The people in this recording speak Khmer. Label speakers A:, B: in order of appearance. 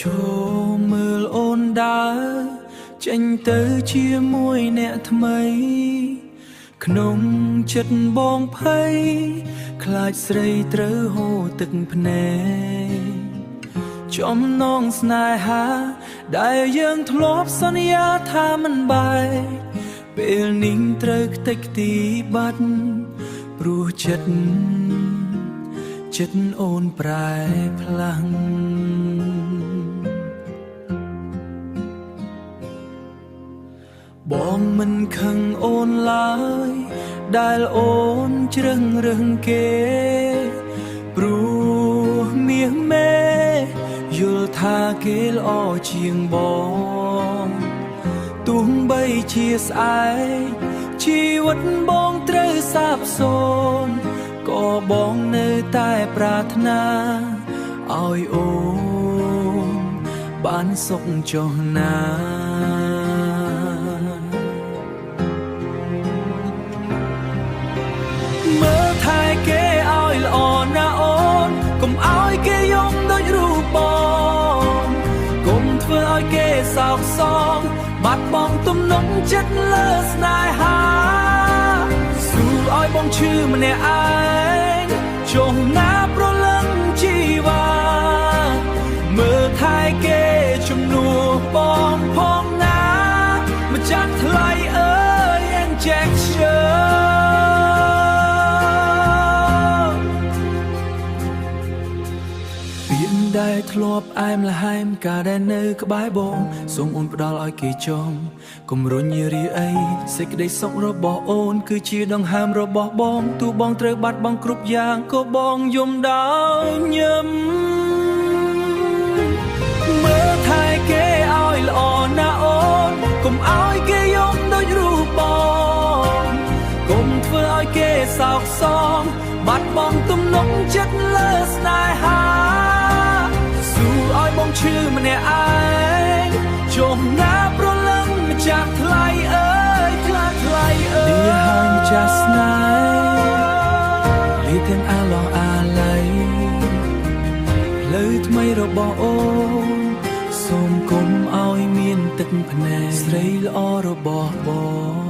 A: ចូលមើលអូនដើរចេញទៅជាមួយអ្នកថ្មីក្នុងចិត្តបងភ័យខ្លាចស្រីត្រូវហូរទឹកភ្នែកចំណងស្នេហាដែលយើងធ្លាប់សន្យាថាមិនបែកពេលនេះត្រូវខ្ទេចខ្ទីបាត់ព្រោះចិត្តអូនប្រែផ្លាំងបងមិនខឹងអូនឡើយដែលអូនជ្រឹងរឿងគេព្រោះមាសមេយល់ថាគេល្អជាងបងទោះបីជាស្អែកជីវិតបងត្រូវសាបសូន្យក៏បងនៅតែប្រាថ្នាឲ្យអូនបានសុខចុះណាមើលថែគេឲ្យល្អណាអូនកុំឲ្យគេយំដូចរូបបងកុំធ្វើឲ្យគេសោកសងបាត់បង់ទំនុកចិត្តលើស្នេហាស៊ូឲ្យបងឈឺម្នាក់ឯងចុះណាប្រលឹងជីវ៉ាមើលថែគេជំនួសបងផងណាម្ចាស់ថ្លៃអើយ ពាក្យដែលធ្លាប់អែមល្ហែមការដែលនៅក្បែរបងសូមអូនផ្ដល់ឲ្យគេចងកុំរុញរាអីសេចក្តីសុខរបស់អូនគឺជាដង្ហើមរបស់បងទោះបងត្រូវបាត់បង់គ្រប់យ៉ាងក៏បងយំដោយញឹមមើលថែគេឲ្យល្អណាអូនកុំឲ្យគេយំដូចរូបបងកុំធ្វើឲ្យគេសោកសងបាត់បង់ទំនុកចិត្តលើស្នេហាឲ្យបងឈឺម្នាក់ឯងចុះណាប្រលឹងម្ចាស់ថ្លៃអើយខ្លាចថ្លៃអើយនេះហើយម្ចាស់ស្នេហ៍លីទាំងអាឡោះអាឡៃផ្លូវថ្មីរបស់អូនសូមកុំឲ្យមានទឹកភ្នែកស្រីល្អរបស់បង